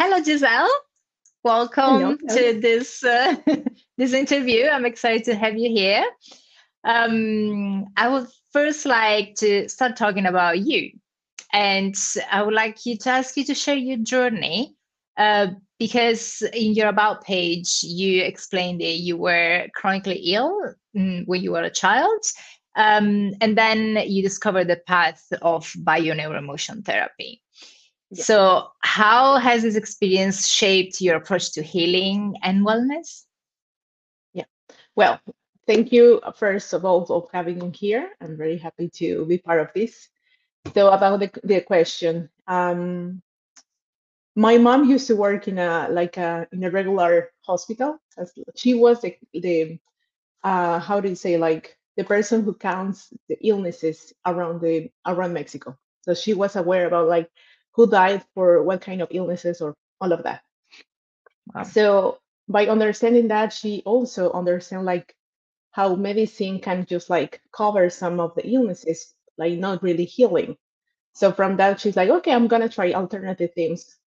Hello, Giselle. Hello, Welcome hello. to this this interview. I'm excited to have you here. I would first like to start talking about you, and I would like you to ask you to share your journey. Uh, because in your about page, you explained that you were chronically ill when you were a child, and then you discovered the path of bioneuroemotion therapy. Yeah, So, how has this experience shaped your approach to healing and wellness? yeah. Well, thank you first of all for having me here. I'm very happy to be part of this. So about the question, my mom used to work in a regular hospital. She was the how do you say, like the person who counts the illnesses around Mexico. So she was aware about like who died for what kind of illnesses or all of that. Wow. So by understanding that, she also understand like how medicine can just like cover some of the illnesses, like not really healing. So from that, she's like, okay, I'm gonna try alternative things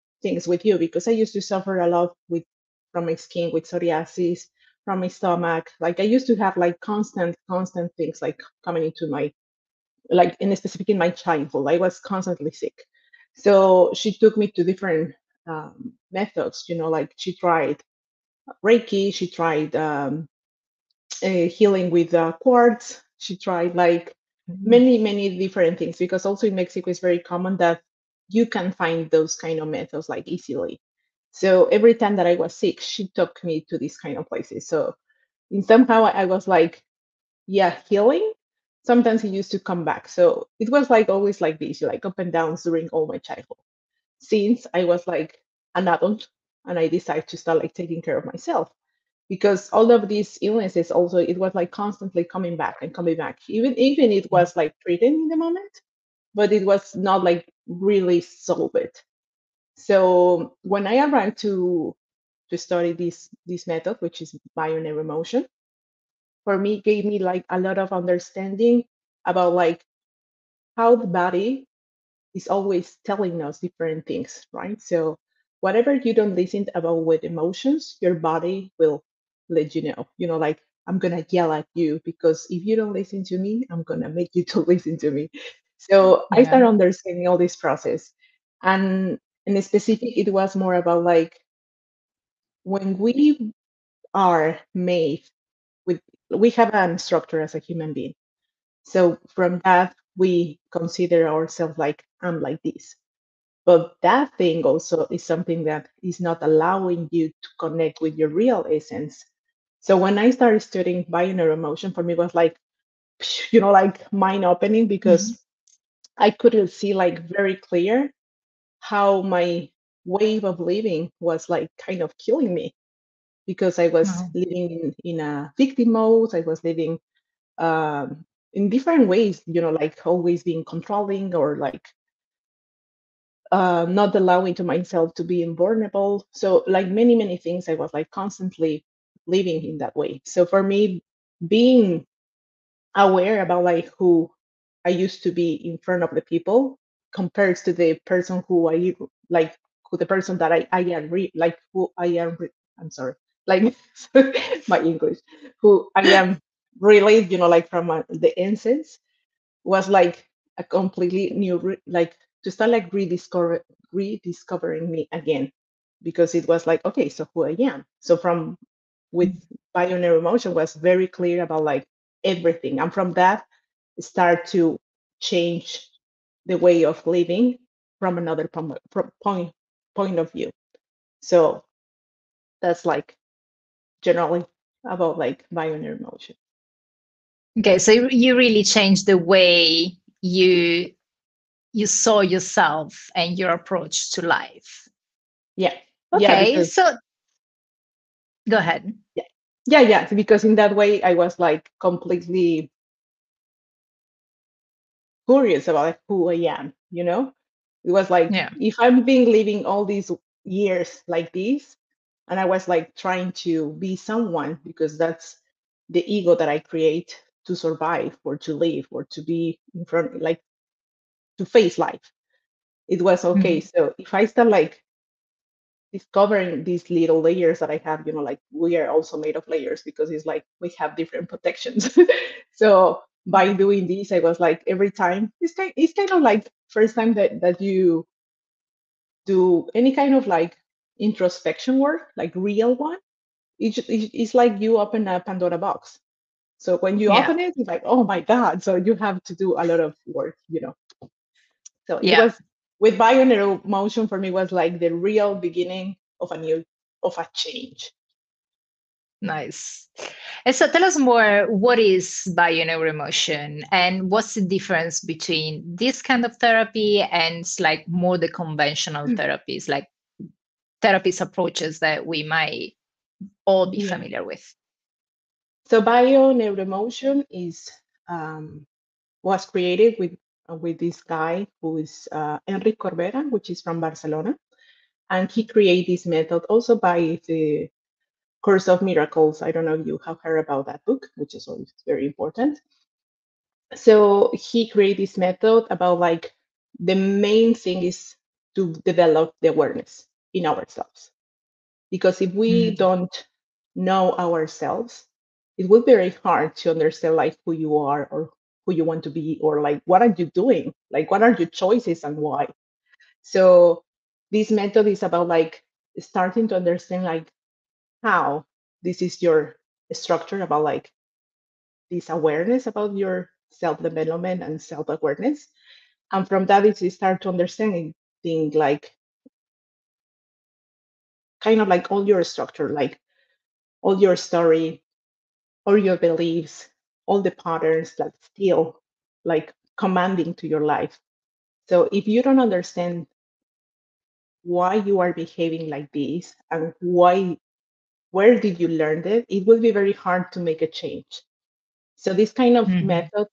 with you because I used to suffer a lot with from my skin with psoriasis, from my stomach. Like I used to have like constant things like coming into my like in specific in my childhood. I was constantly sick. So she took me to different methods, like she tried Reiki, she tried healing with quartz. She tried like Mm. many different things because also in Mexico it's very common that you can find those kind of methods like easily. So every time that I was sick, she took me to these kind of places. So in somehow I was like, yeah, healing. Sometimes it used to come back. So it was like always like this, like up and downs during all my childhood. Since I was like an adult and I decided to start like taking care of myself because all of these illnesses also it was like constantly coming back and coming back even it was like treated in the moment, but it was not like really solved. So when I arrived to study this method, which is bioneuroemotion, for me gave me like a lot of understanding about like how the body is always telling us different things, right? So whatever you don't listen about with emotions, your body will let you know. Like I'm gonna yell at you because if you don't listen to me, I'm gonna make you to listen to me. So I Yeah. started understanding all this process. And in specific, it was more about like when we are made with we have a structure as a human being. So from that we consider ourselves like I'm like this. But that thing also is something that is not allowing you to connect with your real essence. So when I started studying bioneuroemotion, for me it was like, like mind opening Mhm. because I couldn't see like very clear how my way of living was like kind of killing me because I was Wow. living in a victim mode. I was living in different ways, like always being controlling or like not allowing to myself to be invulnerable. So like many things, I was like constantly living in that way. So for me, being aware about like who I used to be in front of the people compared to the person who I like, who the person that I am like who I am. I'm sorry, like my English, who I am really, like from the essence was like a completely new like to start like rediscovering me again because it was like okay, so who I am. So from with bioneuroemotion was very clear about like everything, and from that start to change the way of living from another point of view. So that's like generally about like bioneuroemotion. Okay, so you really changed the way you saw yourself and your approach to life. Yeah, yeah, Okay, because so go ahead. yeah, yeah, because in that way I was like completely curious about like, who I am. It was like Yeah. if I've been living all these years like this, and I was like trying to be someone because that's the ego that I create to survive or to live or to be in front, like to face life. It was okay. Mhm. So if I start like discovering these little layers that I have, like we are also made of layers because it's like we have different protections. So by doing this, I was like, every time it's kind of like first time that you do any kind of like introspection work, like real one, it's like you open a Pandora box. So when you Yeah. open it, it's like, oh my God. So you have to do a lot of work. So it Yeah. was with Bioneuroemotion for me was like the real beginning of a change. Nice. And so tell us more, what is bioneuroemotion and what's the difference between this kind of therapy and like more the conventional therapies, like therapist approaches that we might all be Yeah. familiar with? So Bioneuroemotion was created with this guy who is Enric Corbera, which is from Barcelona, and he created this method also by the Course of Miracles. I don't know if you have heard about that book, which is always very important. So he created this method about like the main thing is to develop the awareness in ourselves. Because if we Mm. don't know ourselves, it will be very hard to understand like who you are or who you want to be or like what are you doing? Like what are your choices and why? So this method is about like starting to understand like how this is your structure about like this awareness about your self-development and self-awareness. And from that is you start to understanding things like kind of like all your structure, like all your story, all your beliefs, all the patterns that still like commanding to your life. So if you don't understand why you are behaving like this and where did you learn it will be very hard to make a change. So this kind of Mhm. method,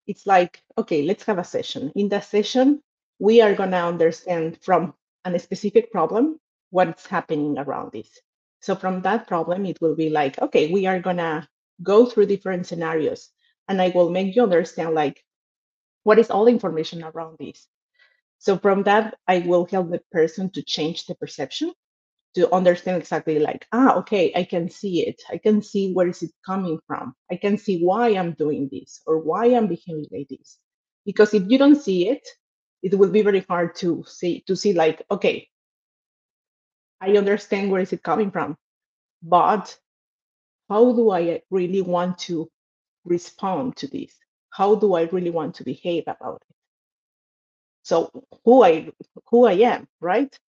it's like, okay, let's have a session. In that session, we are going to understand from a specific problem what's happening around this. So from that problem, it will be like, okay, we are going to go through different scenarios and I will make you understand like what is all the information around this. So from that, I will help the person to change the perception to understand exactly like, okay, I can see it. I can see where is it coming from. I can see why I'm doing this or why I'm behaving like this. Because if you don't see it, it will be very hard to see like, okay, I understand where is it coming from, but how do I really want to respond to this? How do I really want to behave about it? So who I am, right?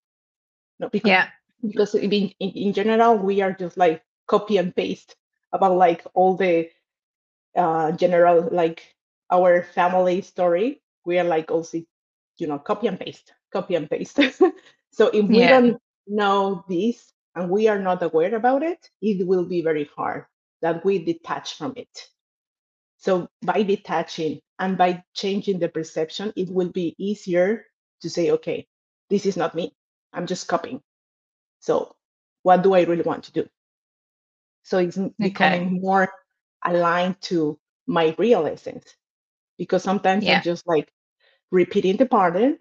No, Yeah. because in general we are just like copy and paste about like all the general like our family story. We are like also copy and paste. So if we Yeah. don't know this and we are not aware about it, it will be very hard that we detach from it. So by detaching and by changing the perception, it will be easier to say, okay, this is not me, I'm just copying. So what do I really want to do? So it's Okay. becoming more aligned to my real essence because sometimes I'm Yeah. just like repeating the pattern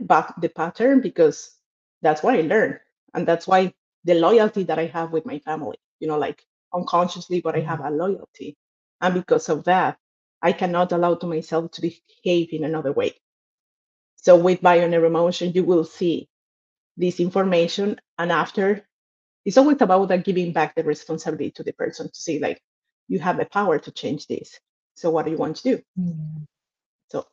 because that's what I learned. And that's why the loyalty that I have with my family, like unconsciously, but I have a loyalty. And because of that, I cannot allow to myself to behave in another way. So with Bioneuroemotion, you will see this information. And after, it's always about like giving back the responsibility to the person to say, like, you have the power to change this. So what do you want to do? Mm. So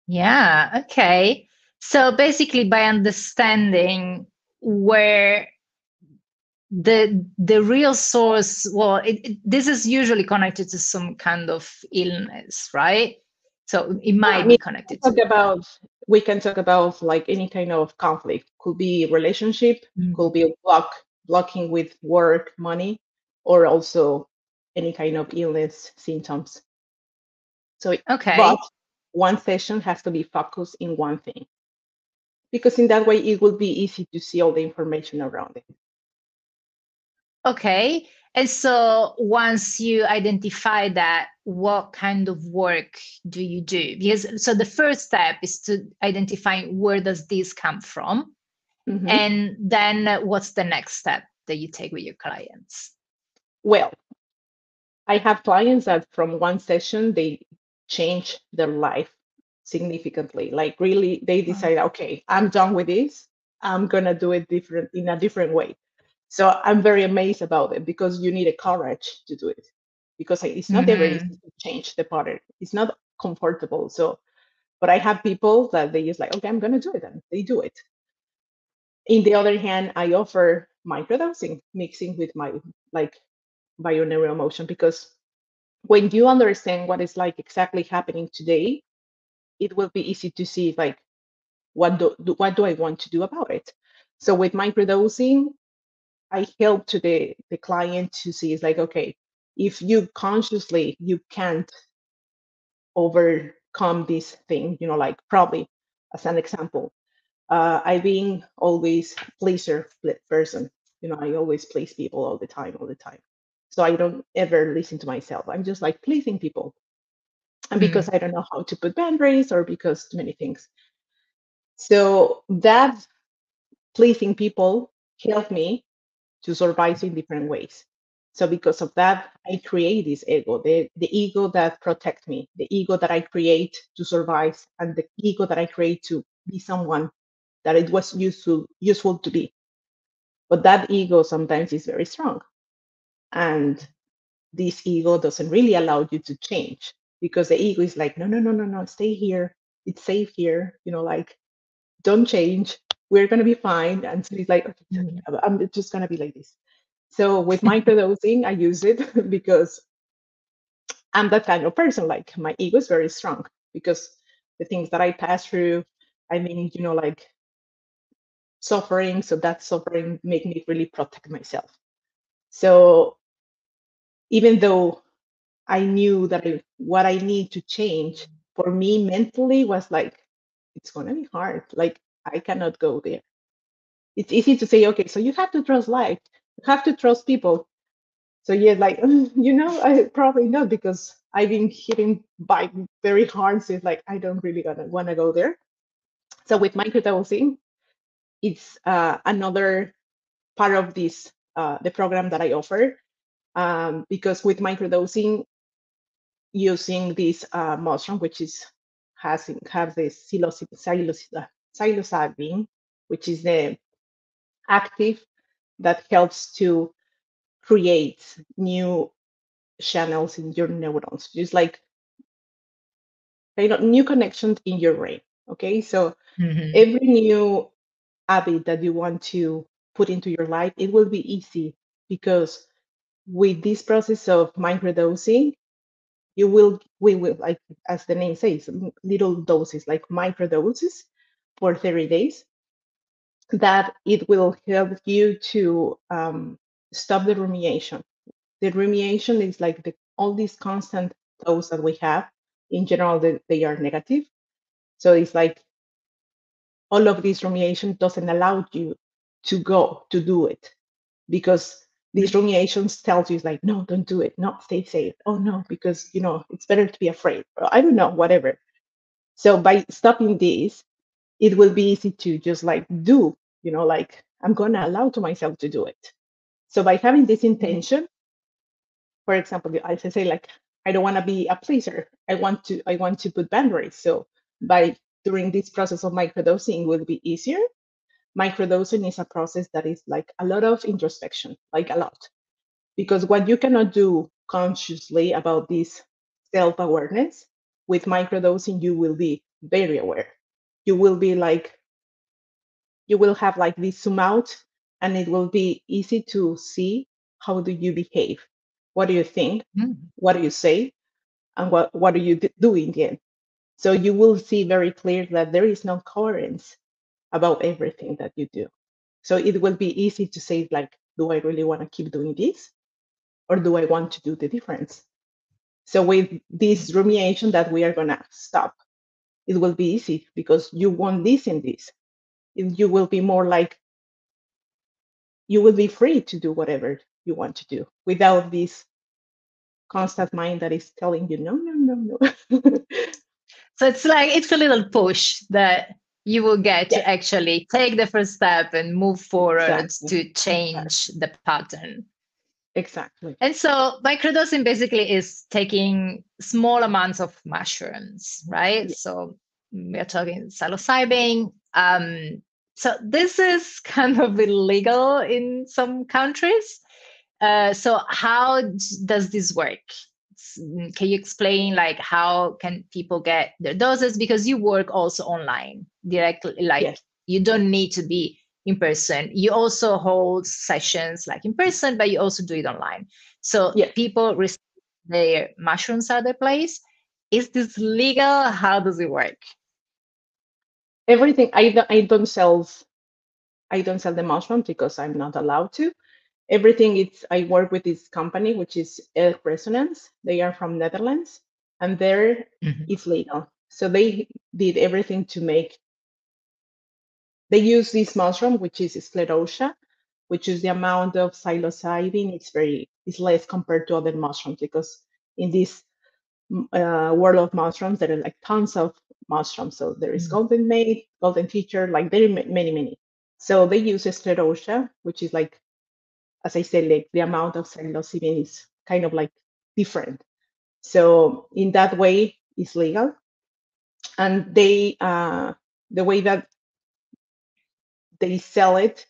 Yeah. Okay. So basically, by understanding where the real source, well, this is usually connected to some kind of illness, right? So it yeah, I might mean, be connected talk to. about we can talk about like any kind of conflict. Could be relationship, could Mm. be blocking with work, money, or also any kind of illness symptoms. So, but Okay. one session has to be focused in one thing because in that way it will be easy to see all the information around it. Okay. And so once you identify that, what kind of work do you do? Because so the first step is to identify where does this come from? Mhm. And then what's the next step that you take with your clients? Well, I have clients that from one session they change their life significantly. Like really, they Wow. decide, okay, I'm done with this. I'm gonna do it different in a different way. So I'm very amazed about it because you need a courage to do it because it's not ever easy Mm-hmm. to change the pattern. It's not comfortable. So, but I have people that they just like, okay, I'm gonna do it, and they do it. In the other hand, I offer microdosing, mixing with my like bioneuroemotion because when you understand what is like exactly happening today, it will be easy to see like what do I want to do about it. So with microdosing, I help to the client to see it's like, okay, if you consciously you can't overcome this thing, like probably as an example, I being always pleaser person, I always please people all the time. So I don't ever listen to myself. I'm just like pleasing people. And because I don't know how to put boundaries or because too many things. So that pleasing people helped me to survive in different ways. So because of that, I create this ego, the ego that protects me, the ego that I create to survive, and the ego that I create to be someone that it was useful to be. But that ego sometimes is very strong. And this ego doesn't really allow you to change because the ego is like, no, no, no, no, no, stay here. It's safe here. Like, don't change. We're going to be fine. And so it's like, okay, it's Mm-hmm. okay. I'm just going to be like this. So with microdosing, I use it because I'm that kind of person. Like, my ego is very strong because the things that I pass through, I mean, like suffering. So that suffering make me really protect myself. So even though I knew that what I need to change for me mentally was like, it's going to be hard. Like, I cannot go there. It's easy to say, okay, so you have to trust life, you have to trust people. So yeah, like, I probably not because I've been hitting by very hard. So it's like, I don't really want to go there. So with microdosing, it's another part of this, the program that I offer. Because with microdosing, using this mushroom, which is have this psilocybin, which is the active that helps to create new channels in your neurons, just like new connections in your brain. Okay, so Mm-hmm. every new habit that you want to put into your life, it will be easy because with this process of microdosing, we will, like as the name says, little doses, like microdoses for 30 days, that it will help you to stop the rumination. The rumination is like all these constant thoughts that we have. In general, they are negative. So it's like all of this rumination doesn't allow you to go to do it because these ruminations tells you it's like, no, don't do it. No, stay safe. Oh no, because it's better to be afraid. Or I don't know, whatever. So by stopping this, it will be easy to just like do, like I'm gonna allow to myself to do it. So by having this intention, for example, I say like, I don't want to be a pleaser. I want to put boundaries. So by during this process of microdosing, it will be easier. Microdosing is a process that is like a lot of introspection, like a lot, because what you cannot do consciously about this self-awareness, with microdosing, you will be very aware. You will be like, you will have like this zoom out, and it will be easy to see how do you behave, what do you think, Mm-hmm. what do you say, and what do you do in the end. So you will see very clear that there is no coherence about everything that you do. So it will be easy to say like, do I really want to keep doing this, or do I want to do the difference? So with this rumination that we are gonna stop, it will be easy because you won't listen this. You will be more like, you will be free to do whatever you want to do without this constant mind that is telling you no, no, no, no. So it's like it's a little push that you will get Yeah, to actually take the first step and move forward exactly. to change Exactly. the pattern. Exactly. And so microdosing basically is taking small amounts of mushrooms, right? Yeah. So we're talking psilocybin. So this is kind of illegal in some countries. So how does this work? Can you explain like how can people get their doses? Because you work also online directly, like Yes. you don't need to be in person. You also hold sessions like in person, but you also do it online. So Yes. people receive their mushrooms at their place. Is this legal? How does it work? Everything I don't sell the mushroom because I'm not allowed to. Everything it's I work with this company which is Earth Resonance. They are from Netherlands and there Mhm. it's legal. So they did everything to make they use this mushroom which is sclerotia, which is the amount of psilocybin it's less compared to other mushrooms because in this world of mushrooms there are like tons of mushrooms. So there is Mm. golden mate, golden teacher, like there are many. So they use sclerotia, which is like as I said, like the amount of psilocybin is kind of like different. So in that way, it's legal. And the way that they sell it,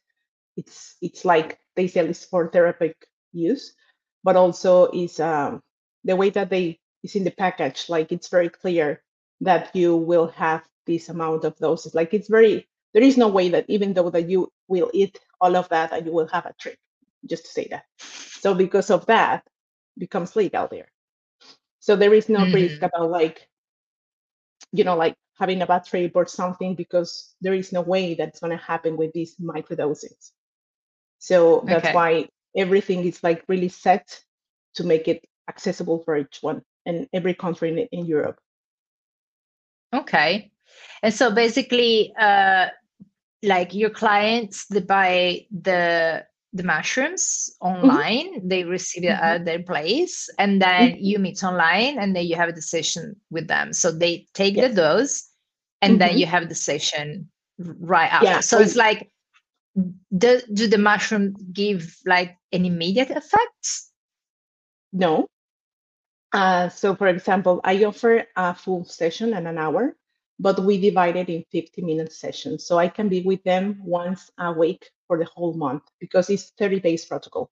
it's like they sell it for therapeutic use, but also is the way that they is in the package. Like it's very clear that you will have this amount of doses. Like it's very there is no way that even though that you will eat all of that, and you will have a trip. Just to say that. So because of that, becomes legal there. So there is no risk Mhm. about like like having a bad trip or something because there is no way that's going to happen with these microdoses. So that's Okay. why everything is like really set to make it accessible for each one and every country in Europe. Okay. And so basically, like your clients, they buy the mushrooms Mhm, online, they receive it mhm, at their place, and then mhm. you meet online, and then you have a decision with them. So they take the Yes. dose, and then Mhm. you have the session right after. Yeah. So it's like, do the mushroom give like an immediate effect? No. So, for example, I offer a full session and an hour, but we divide it in 50-minute sessions. So I can be with them once a week for the whole month because it's 30 days protocol.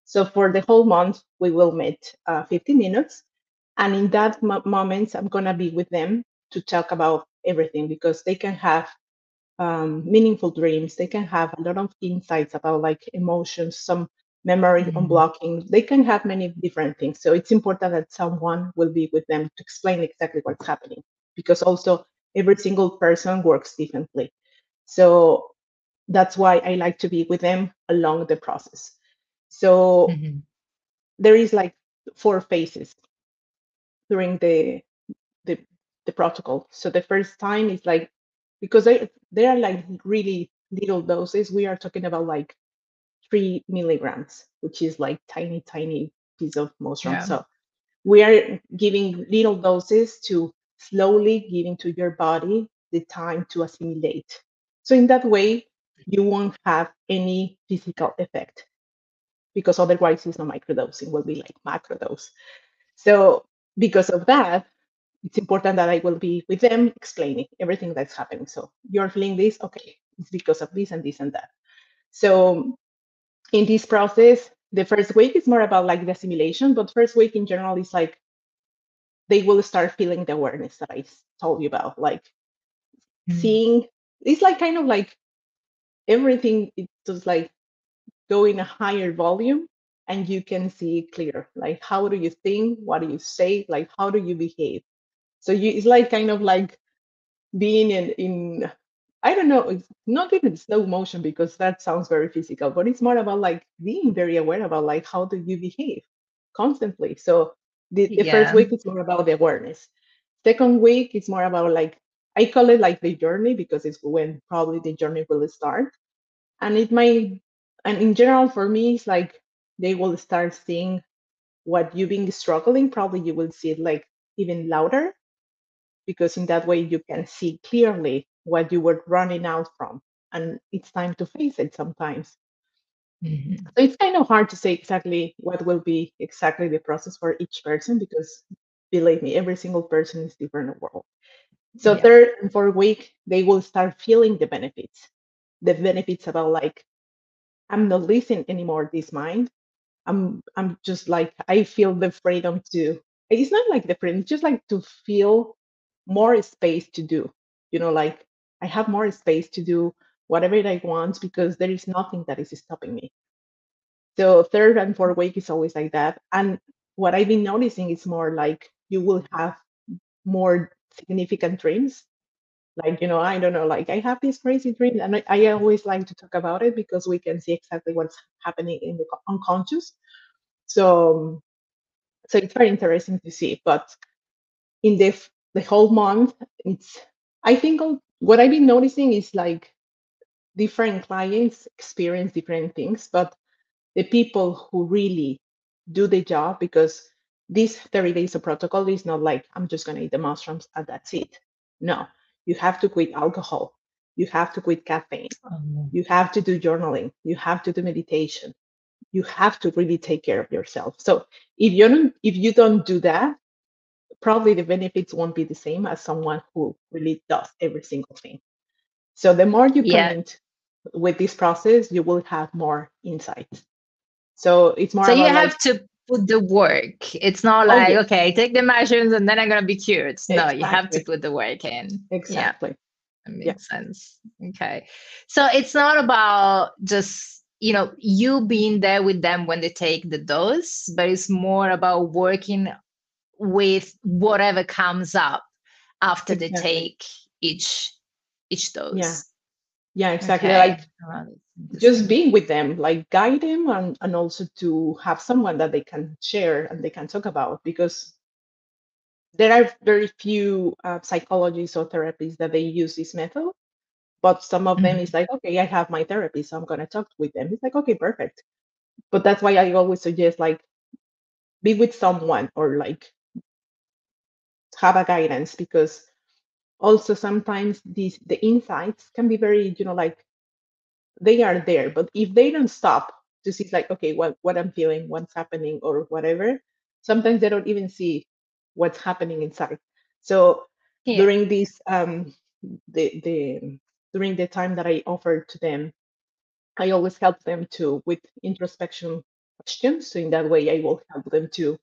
So for the whole month, we will meet 50 minutes. And in that moment, I'm going to be with them to talk about everything because they can have meaningful dreams. They can have a lot of insights about like emotions, some memory Mm. unblocking. They can have many different things. So it's important that someone will be with them to explain exactly what's happening because also every single person works differently. So that's why I like to be with them along the process. So Mhm. there is like 4 phases during the, the protocol. So the first time is like because they are like really little doses. We are talking about like 3 milligrams, which is like tiny piece of mushroom. Yeah. So we are giving little doses to slowly giving to your body the time to assimilate. So in that way, you won't have any physical effect because otherwise it's not microdosing, will be like macrodose. So because of that, it's important that I will be with them explaining everything that's happening. So you're feeling this, okay, it's because of this and this and that. So in this process, the first week is more about like the assimilation, but first week in general is like they will start feeling the awareness that I told you about, like Mm. seeing. It's like kind of like everything. It's just like go in a higher volume, and you can see clear. Like how do you think? What do you say? Like how do you behave? So it's like kind of like being in I don't know, it's not even slow motion because that sounds very physical, but it's more about like being very aware about like how do you behave constantly. So the first Yeah. week is more about the awareness. Second week is more about like I call it like the journey because it's when probably the journey will start. And it might and in general for me it's like they will start seeing what you've been struggling. Probably you will see it like even louder because in that way you can see clearly what you were running out from. And it's time to face it sometimes. Mhm. So it's kind of hard to say exactly what will be exactly the process for each person, because believe me, every single person is different in the world. So Yeah. third and fourth week, they will start feeling the benefits about like, I'm not listening anymore this mind. I'm just like, I feel the freedom to, it's not like the freedom, it's just like to feel more space to do, like I have more space to do whatever I want, because there is nothing that is stopping me. So third and fourth week is always like that. And what I've been noticing is more like you will have more significant dreams. Like, I don't know, like I have these crazy dreams, and I always like to talk about it because we can see exactly what's happening in the unconscious. So, so it's very interesting to see. But in the whole month, it's, I think what I've been noticing is like different clients experience different things, but the people who really do the job, because this 30 days of protocol is not like I'm just going to eat the mushrooms and that's it. No, you have to quit alcohol, you have to quit caffeine, Um, you have to do journaling, you have to do meditation, you have to really take care of yourself. So if you don't do that, probably the benefits won't be the same as someone who really does every single thing. So the more you yeah. commit with this process, you will have more insights. So it's more So you about like, have to put the work. It's not oh like, yes, okay, take the measurements and then I'm gonna be cured. No, you have to exactly, put the work in. Yeah, exactly. that Yeah, makes sense. Okay. So it's not about just, you being there with them when they take the dose, but it's more about working with whatever comes up after they exactly. take each Yeah, dose. yeah, exactly. Okay. Like That's just interesting. being with them, like guide them, and also to have someone that they can share and they can talk about, because there are very few psychologists or therapists that they use this method. But some of them is Mhm. like, okay, I have my therapist, so I'm gonna talk with them. It's like, okay, perfect. But that's why I always suggest like be with someone, or like have a guidance, because also sometimes the insights can be very, like they are there, but if they don't stop to see like, okay, what I'm feeling, what's happening, or whatever, sometimes they don't even see what's happening inside. So Yeah. during this the during the time that I offered to them, I always help them to with introspection questions. So in that way, I will help them to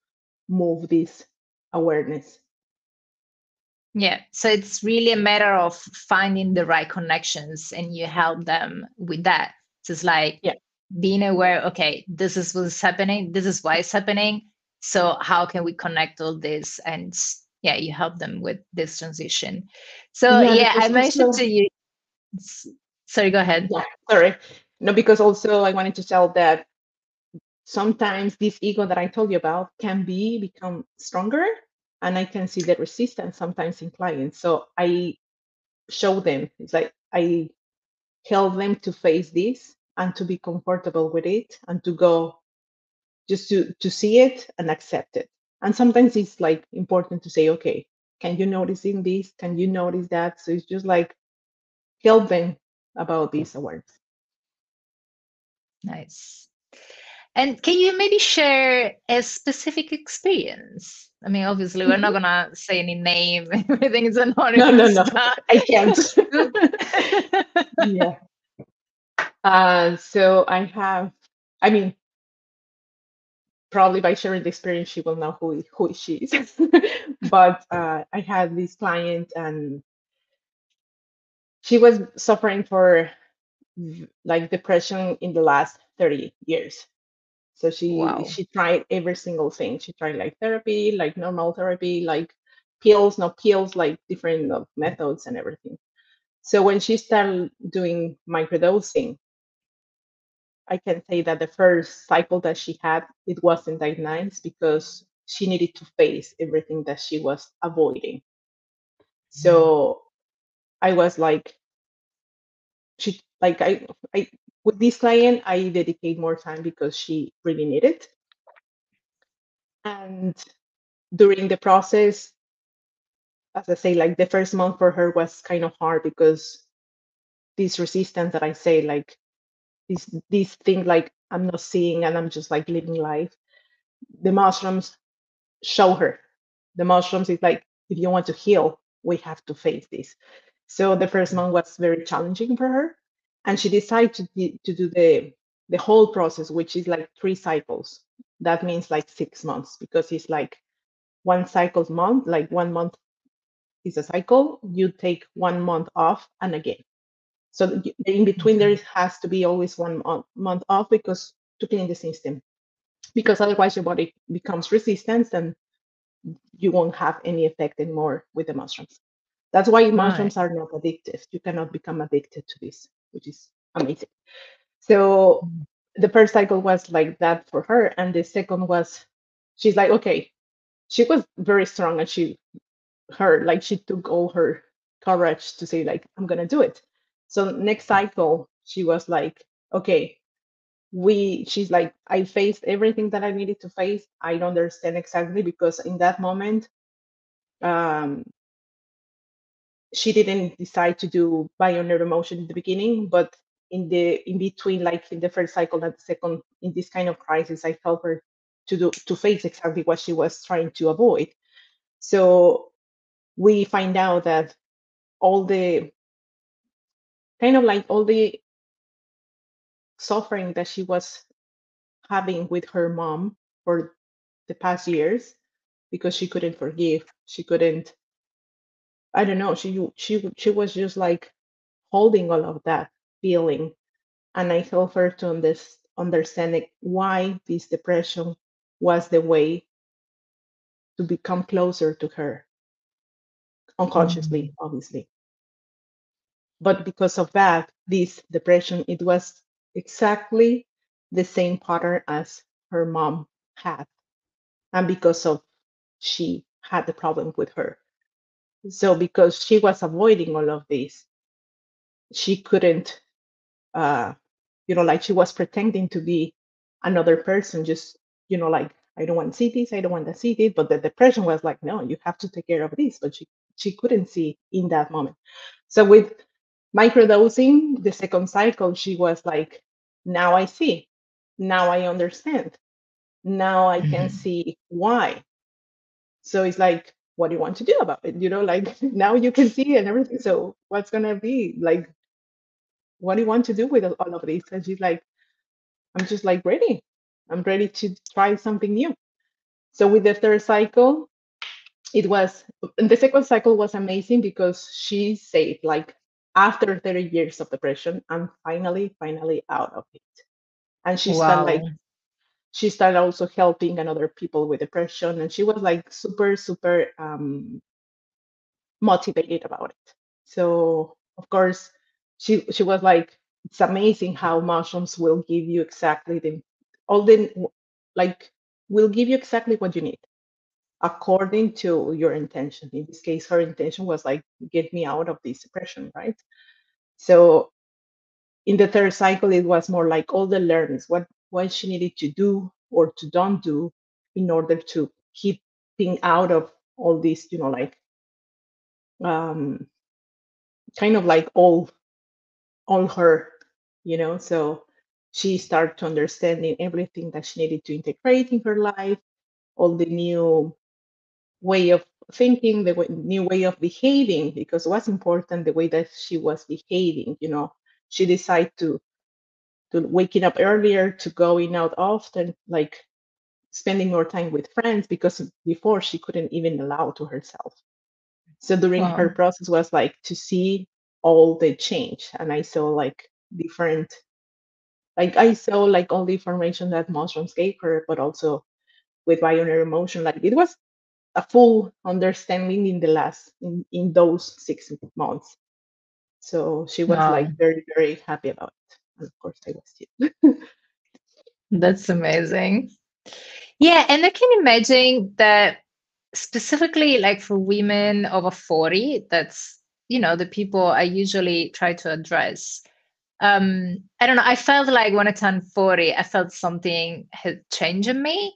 move this awareness. Yeah. So it's really a matter of finding the right connections and you help them with that. So it's like Yeah, being aware, okay, this is what's happening, this is why it's happening. So how can we connect all this? And yeah, you help them with this transition. So yeah, yeah, I because mentioned also, to you, sorry, go ahead. yeah, sorry, no, because also I wanted to tell that sometimes this ego that I told you about can become stronger, and I can see the resistance sometimes in clients. So I show them, it's like I help them to face this and to be comfortable with it, and to go just to see it and accept it. And sometimes it's like important to say, okay, can you notice in this? Can you notice that? So it's just like help them about this awareness. Nice. And can you maybe share a specific experience? I mean, obviously, we're not Mhm. gonna say any name, everything is No, no, anonymous, no, but I can't. Yeah. So I have, I mean, probably by sharing the experience, she will know who she is. But I had this client, and she was suffering for like depression in the last 30 years. So she wow. she tried every single thing. She tried like therapy, like normal therapy, like pills, not pills, like different methods and everything. So when she started doing microdosing, I can say that the first cycle that she had, it wasn't that nice, because she needed to face everything that she was avoiding. So I was like, she like I with this client, I dedicate more time because she really needed. And during the process, as I say, like the first month for her was kind of hard because this resistance that I say, like this thing, like I'm not seeing and I'm just like living life. The mushrooms show her. The mushrooms is like, if you want to heal, we have to face this. So the first month was very challenging for her, and she decided to do the whole process, which is like 3 cycles. That means like 6 months, because it's like one cycle month, like 1 month is a cycle. You take 1 month off and again. So in between there has to be always 1 month off, because to clean the system, because otherwise your body becomes resistant and you won't have any effect anymore with the mushrooms. That's why Right. mushrooms are not addictive. You cannot become addicted to this, which is amazing. So the first cycle was like that for her, and the second was, she's like, okay, she was very strong, and she took all her courage to say like, I'm gonna do it. So next cycle she was like, okay, she's like, I faced everything that I needed to face. I don't understand exactly, because in that moment, um she didn't decide to do Bioneuroemotion in the beginning, but in between, like in the first cycle and the second, in this kind of crisis, I helped her to face exactly what she was trying to avoid. So we find out that all the all the suffering that she was having with her mom for the past years, because she couldn't forgive, she couldn't, I don't know, she was just like holding all of that feeling, and I helped her to understand why this depression was the way to become closer to her, Mm. unconsciously, obviously. But because of that, this depression, it was exactly the same pattern as her mom had. And because of she had the problem with her. So because she was avoiding all of this, she couldn't, uh, like she was pretending to be another person, just, like, I don't want to see this, I don't want to see this. But the depression was like, no, you have to take care of this. But she couldn't see in that moment. So with microdosing, the second cycle, she was like, now I see, now I understand, now I can Mhm. see why. So it's like, what do you want to do about it? Like now you can see and everything. So what's gonna be like? What do you want to do with all of this? And she's like, I'm just like ready. I'm ready to try something new. So with the third cycle, it was, and the second cycle was amazing, because she said like, after 30 years of depression, I'm finally out of it. And Wow. she started also helping another people with depression, and she was like super motivated about it. So of course, she was like, it's amazing how mushrooms will give you exactly the all the like will give you exactly what you need according to your intention. In this case, her intention was like, get me out of this depression, right? So in the third cycle, it was more like all the learnings, what she needed to do or to don't do in order to keeping out of all this, um, kind of like all her, so she started to understanding everything that she needed to integrate in her life, all the new way of thinking, the new way of behaving, because what's important, the way that she was behaving, she decided to waking up earlier, to going out often, like spending more time with friends, because before she couldn't even allow to herself. So during her Wow. process was like to see all the change, and I saw like different, like I saw like all the information that mushrooms gave her, but also with Bioneuroemotion, like it was a full understanding in the last in those 6 months. So she was Wow. like very, very happy about it. And of course I was too. That's amazing. Yeah, and I can imagine that specifically like for women over 40, that's, the people I usually try to address. I don't know, I felt like when I turned 40, I felt something had changed in me.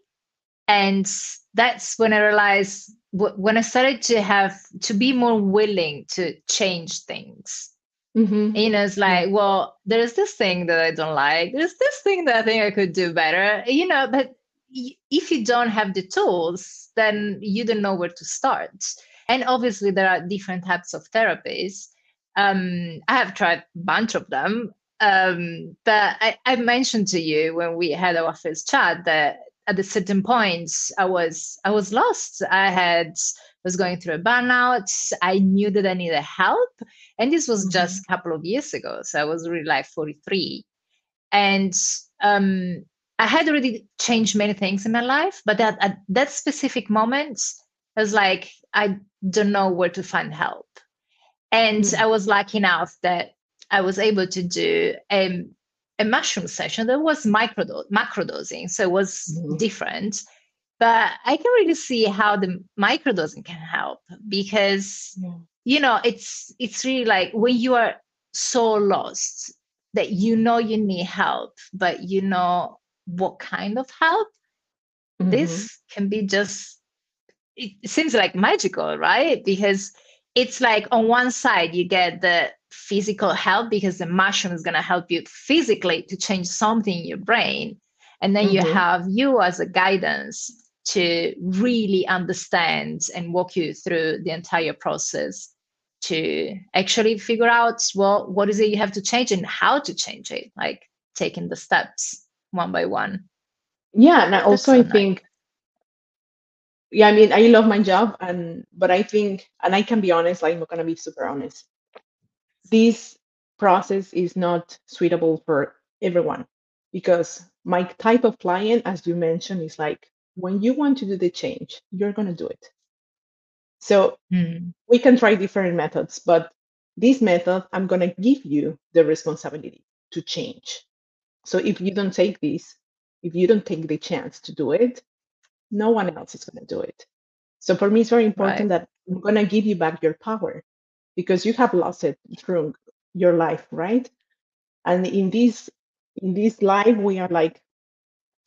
And that's when I realized when I started to be more willing to change things. Mm-hmm. It's like, well, there's this thing that I don't like. There's this thing that I think I could do better, but if you don't have the tools, then you don't know where to start. And obviously, there are different types of therapies. I have tried a bunch of them. But I mentioned to you when we had our first chat that at a certain point I was lost. I was going through a burnout. I knew that I needed help, and this was Mm-hmm. just a couple of years ago. So I was really like 43. And um, I had already changed many things in my life, but at that specific moment, I was like, I don't know where to find help. And I was lucky enough that I was able to do a mushroom session that was macrodosing. So it was Mm-hmm. different. But I can really see how the microdosing can help because Yeah. it's really like when you are so lost that you need help, but what kind of help. Mm-hmm. This can be just, it seems like magical, right? Because it's like on one side you get the physical help because the mushroom is going to help you physically to change something in your brain, and then you Mm-hmm. have you as a guidance to really understand and walk you through the entire process to actually figure out, well, what is it you have to change and how to change it, like taking the steps one by one. Yeah, and That's also so I nice. think, yeah, I mean, I love my job, but I think, and I can be honest, like, I'm gonna be super honest. This process is not suitable for everyone because my type of client, as you mentioned, is like when you want to do the change, you're gonna do it. So Hmm. we can try different methods, but this method, I'm gonna give you the responsibility to change. So if you don't take this, if you don't take the chance to do it, no one else is going to do it. So for me, it's very Right. important that I'm going to give you back your power because you have lost it through your life, right? And in this life, we are like,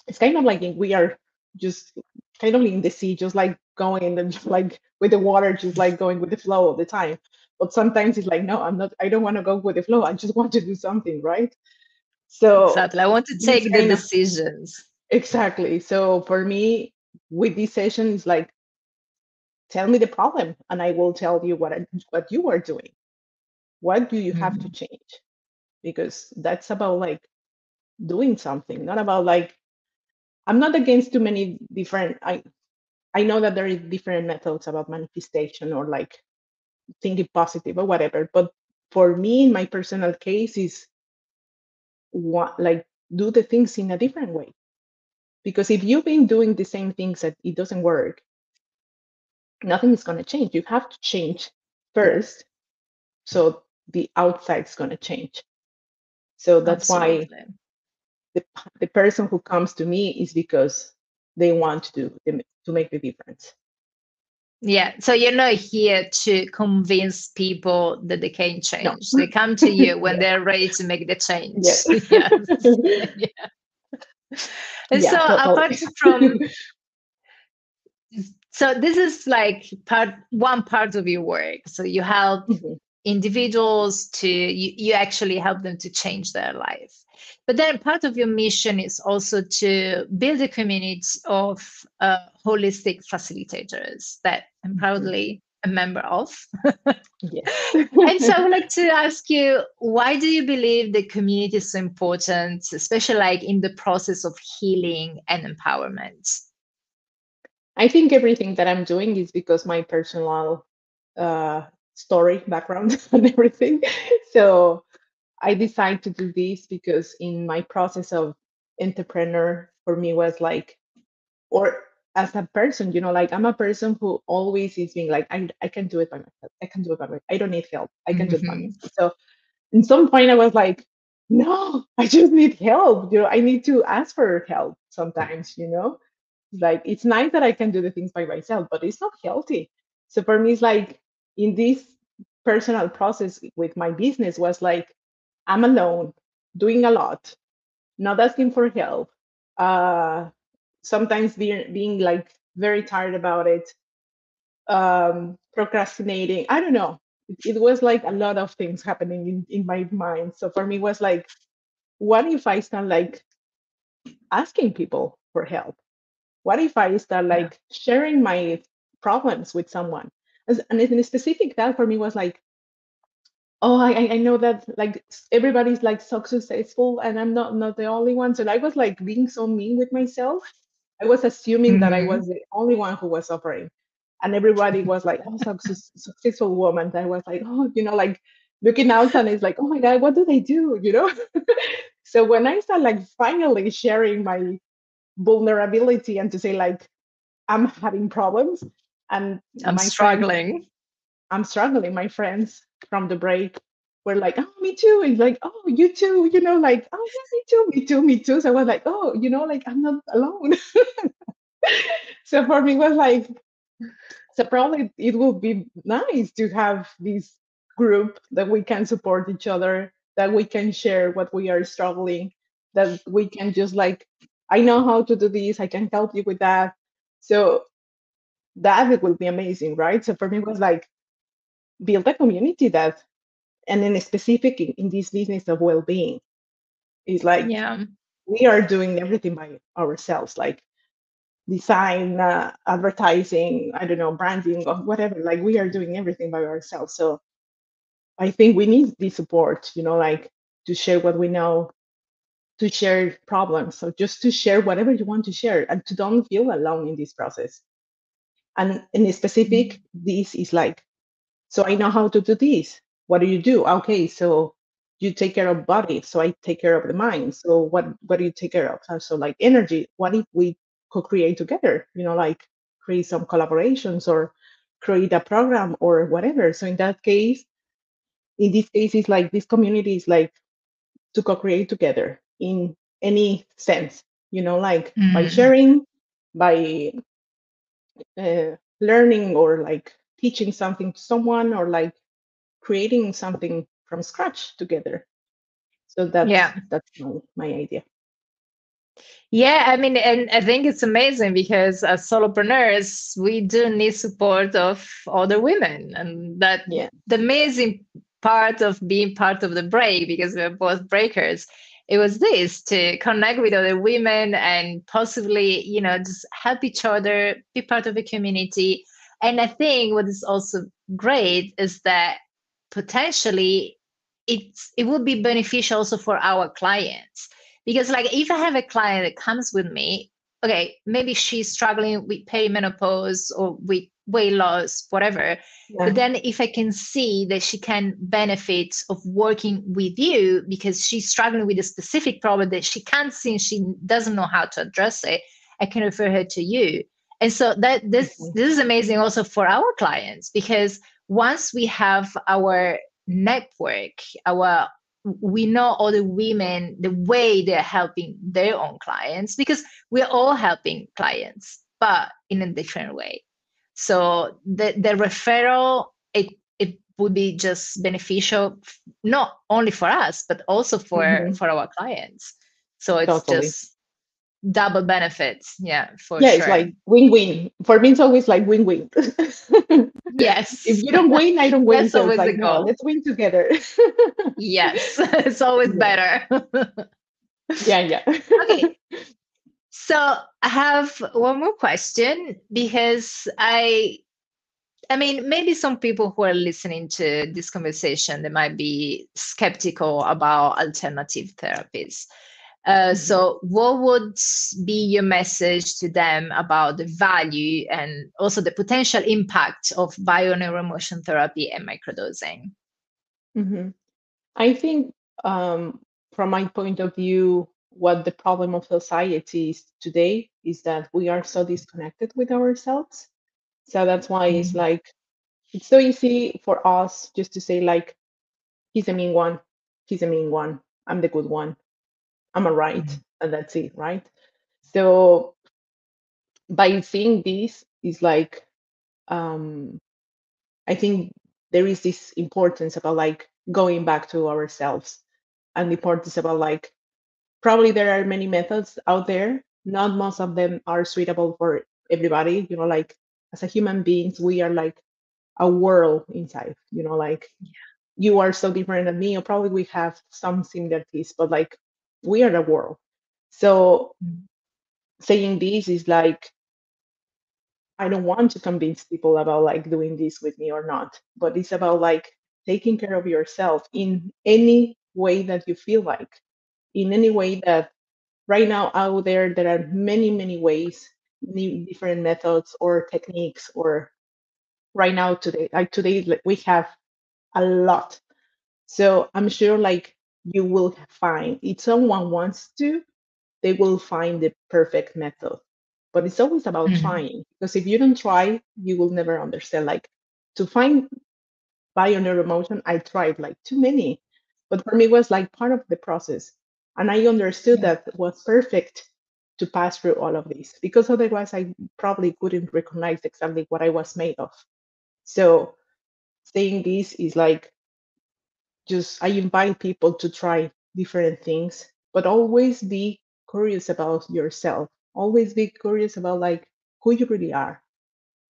it's kind of like we are just kind of in the sea, just like going and just like with the water, just like going with the flow all the time. But sometimes it's like, no, I'm not. I don't want to go with the flow. I just want to do something, right? So Exactly. I want to this take the kind of decisions. exactly. So for me, with this session, it's like tell me the problem, and I will tell you what you are doing. What do you have to Mhm. change? Because that's about like doing something, not about like I'm not against too many different. I know that there is different methods about manifestation or like thinking positive or whatever. But for me, in my personal case, is what like do the things in a different way. Because if you've been doing the same things that it doesn't work, nothing is going to change. You have to change first, so the outside's going to change. So that's why Absolutely. the person who comes to me is because they want to make the difference. Yeah. So you're not here to convince people that they can No. change. They come to you when Yeah. they're ready to make the Yeah. change. Yes. Yeah. And so Yeah. apart Totally. from, so this is like one part of your work. So you help Mhm. individuals you actually help them to change their life. But then part of your mission is also to build a community of holistic facilitators that I'm Mhm. proudly a member of. Yes. And so I would like to ask you, why do you believe the community is so important, especially like in the process of healing and empowerment? I think everything that I'm doing is because my personal uh, story, background, and everything. So I decided to do this because in my process of entrepreneur, for me was like, or as a person, like I'm a person who always is being like, I can do it by myself. I can do it by myself. I don't need help. I can do it by Mhm. myself. So in some point I was like, no, I just need help. I need to ask for help sometimes. Like it's nice that I can do the things by myself, but it's not healthy. So for me, it's like in this personal process with my business was like I'm alone, doing a lot, not asking for help. Uh, Sometimes being like very tired about it. procrastinating. I don't know. It was like a lot of things happening in my mind. So for me, it was like, what if I start like asking people for help? What if I start Yeah. like sharing my problems with someone? And in specific, that for me was like, oh, I know that like everybody's like so successful and I'm not the only one. So I was like being so mean with myself. I was assuming that I Hmm. was the only one who was suffering. And everybody was like, oh, successful woman. I was like, oh, like looking out and it's like, oh my God, what do they do? So when I start like finally sharing my vulnerability and to say like, I'm having problems and I'm my friends, struggling. I'm struggling. My friends from the break were like, oh, me too. It's like, oh, you too, like, oh, yeah, me too, me too, me too. So I was like, oh, like I'm not alone. So for me, it was like, so probably it would be nice to have this group that we can support each other, that we can share what we are struggling, that we can just like, I know how to do this, I can help you with that. So that it will be amazing, right? So for me, it was like build a community that, and then specific in this business of well-being, is like Yeah. we are doing everything by ourselves, like design, advertising, I don't know, branding or whatever. Like we are doing everything by ourselves. So I think we need the support, like to share what we know, to share problems. So just to share whatever you want to share and to don't feel alone in this process. And in specific, this is like, so I know how to do this. What do you do? Okay, so you take care of body, so I take care of the mind. So what do you take care of? So like energy. What if we co-create together? Like create some collaborations or create a program or whatever. So in that case, in this case, it's like this community is like to co-create together in any sense. Like by Mm. sharing, by learning or like teaching something to someone or like creating something from scratch together. So Yeah. that's my idea. Yeah, I mean, and I think it's amazing because as solopreneurs, we do need support of other women. And that Yeah. the amazing part of being part of the break, because we're both breakers, it was this to connect with other women and possibly, just help each other, be part of a community. And I think what is also great is that potentially it would be beneficial also for our clients because like if I have a client that comes with me, okay, maybe she's struggling with perimenopause or with weight loss, whatever. But Yeah. then if I can see that she can benefit of working with you because she's struggling with a specific problem that she can't see and she doesn't know how to address it, I can refer her to you. And so that this Okay. this is amazing also for our clients because once we have our network, our we know other women the way they're helping their own clients because we're all helping clients but in a different way. So the referral it would be just beneficial not only for us but also Hmm. for our clients. So it's Totally. just double benefits, yeah, for Yeah, it's sure. like win-win. For me, it's always like win-win. If Yes. you don't win, I don't win. That's So it's always the like, no, goal. let's win together. Yes. It's always Yeah. better. Yeah, yeah. Okay, so I have one more question because I mean, maybe some people who are listening to this conversation, they might be skeptical about alternative therapies. Mhm. So what would be your message to them about the value and also the potential impact of bioneuroemotion therapy and microdosing? Mhm. I think, from my point of view, what the problem of society is today is that we are so disconnected with ourselves. So that's why it's Mm, like, it's so easy for us just to say, like, he's a mean one, he's a mean one, I'm the good one, I'm all right, mm, and that's it, right? So by seeing this, is like, um, I think there is this importance about like going back to ourselves and the importance about like, probably there are many methods out there. Not most of them are suitable for everybody. Like as a human beings, we are like a world inside, like you are so different than me, or probably we have some similarities, but like we are a world. So Mm. saying this is like, I don't want to convince people about like doing this with me or not, but it's about like taking care of yourself in any way that you feel like, in any way that right now out there are many, many ways, many different methods or techniques, or right now today, like today, like, we have a lot. So I'm sure like you will find, if someone wants to, they will find the perfect method. But it's always about Mhm. trying, because if you don't try, you will never understand. Like to find bioneuroemotion, I tried like too many, but for me it was like part of the process. And I understood Yeah. that it was perfect to pass through all of this, because otherwise I probably couldn't recognize exactly what I was made of. So saying this is like, just I invite people to try different things, but always be curious about yourself. Always be curious about like who you really are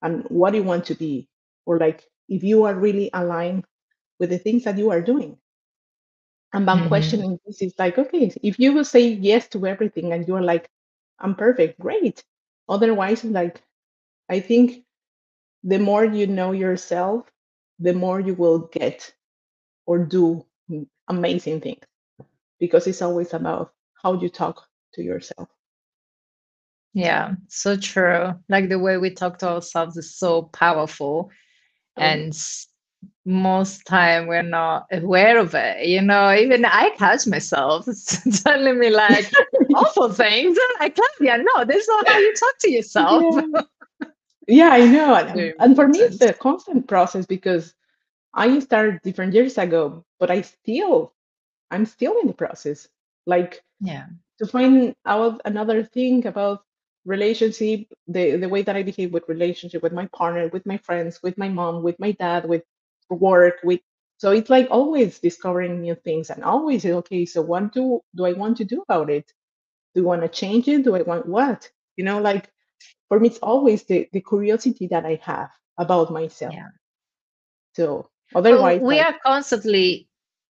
and what you want to be, or like if you are really aligned with the things that you are doing. And by Mhm. questioning this is like, okay, if you will say yes to everything and you're like, I'm perfect, great. Otherwise, like I think the more you know yourself, the more you will get or do amazing things, because it's always about how you talk to yourself. Yeah, so true. Like the way we talk to ourselves is so powerful, Oh yeah. and most time we're not aware of it. Even I catch myself telling me like awful things. I'm like, Claudia, no, this is not how you talk to yourself. Yeah. Yeah, I know. And, Very and for me, it's important. a constant process, because I started different years ago, but I'm still in the process. Like Yeah. to find out another thing about relationship, the way that I behave with relationship, with my partner, with my friends, with my mom, with my dad, with work, with so it's like always discovering new things, and always say, okay, so what do I want to do about it? Do I want to change it? Do I want what? Like for me, it's always the curiosity that I have about myself. Yeah. So Well, otherwise, like,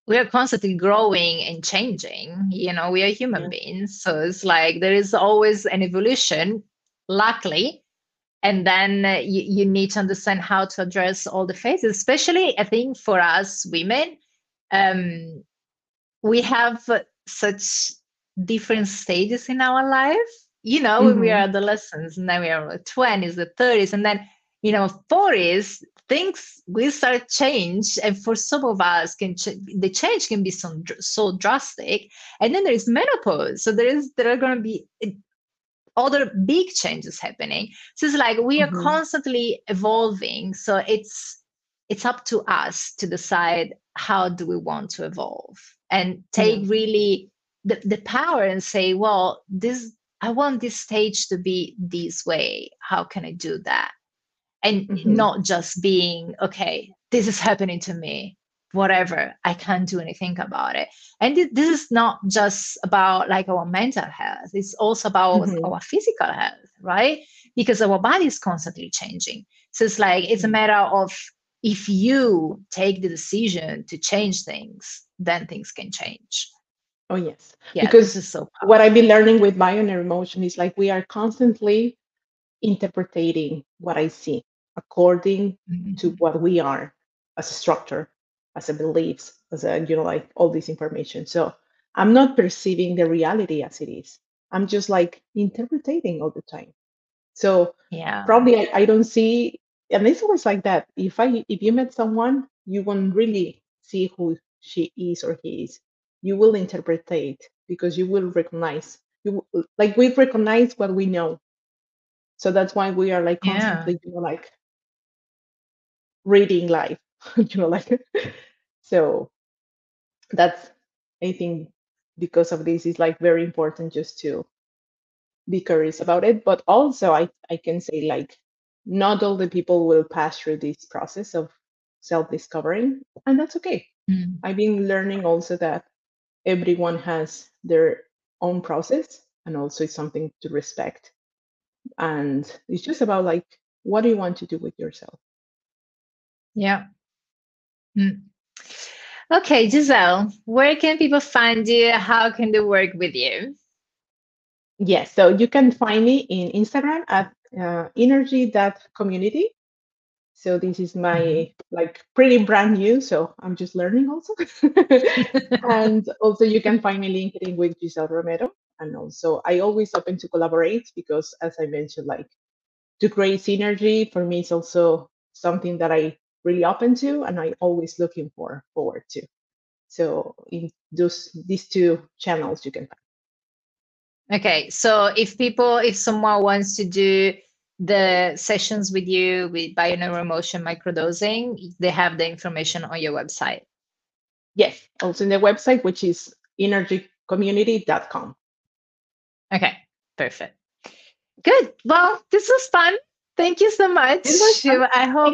we are constantly growing and changing. We are human yeah. beings. So it's like there is always an evolution, luckily. And then you need to understand how to address all the phases, especially I think for us women. Um, we have such different stages in our life. When we are Hmm. adolescents, and then we are 20s, the 30s, and then 40s, things will start change. And for some of us, the change can be so drastic. And then there is menopause, so there are going to be other big changes happening. So it's like we are Hmm. constantly evolving. So it's up to us to decide how do we want to evolve and take Yeah. really the power and say, well, this I want this stage to be this way. How can I do that? And Hmm. not just being, okay, this is happening to me, whatever, I can't do anything about it. And this is not just about like our mental health, it's also about Hmm. our physical health, right? Because our body is constantly changing. So it's like it's a Yeah. matter of, if you take the decision to change things, then things can change. Oh yes. Yeah, this Because is so what I've powerful. been learning with Bioneuroemotion is like we are constantly interpreting what I see according to Mhm. what we are as a structure, as a beliefs, as a, like all this information. So I'm not perceiving the reality as it is. I'm just like interpreting all the time. So Yeah. probably I don't see, and it's always like that. If you met someone, you won't really see who she is or he is. You will interpret because you will recognize. Like we recognize what we know, so that's why we are like Yeah. constantly, like reading life, like so that's, I think, because of this is like very important just to be curious about it. But also I can say like not all the people will pass through this process of self-discovering, and that's okay. Mm. I've been learning also that everyone has their own process, and also it's something to respect. And it's just about like what do you want to do with yourself? Yeah. Mm. Okay, Giselle, where can people find you? How can they work with you? Yes, so you can find me in Instagram at energy.community. So this is Mhm. my like pretty brand new, so I'm just learning also. And also you can find me LinkedIn with Gisel Romero. And also I always open to collaborate because as I mentioned, like to create synergy for me is also something that I really open to and I always looking forward to. So in these two channels you can find. Okay, so if someone wants to do the sessions with you with Bioneuroemotion microdosing, they have the information on your website. Yes, also in the website, which is energycommunity.com. Okay, perfect. Good. Well, this was fun. Thank you so It was much. fun.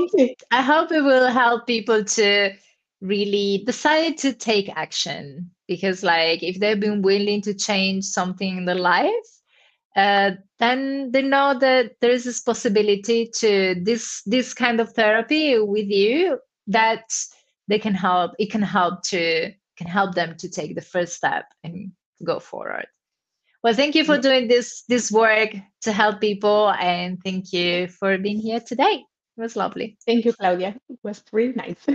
Thank you. I hope it will help people to really decide to take action because like if they've been willing to change something in their life, then they know that there is this possibility to this kind of therapy with you that they can help. It can help them to take the first step and go forward. Well, thank you for Yes. doing this work to help people, and thank you for being here today. It was lovely. Thank you, Claudia. It was really nice.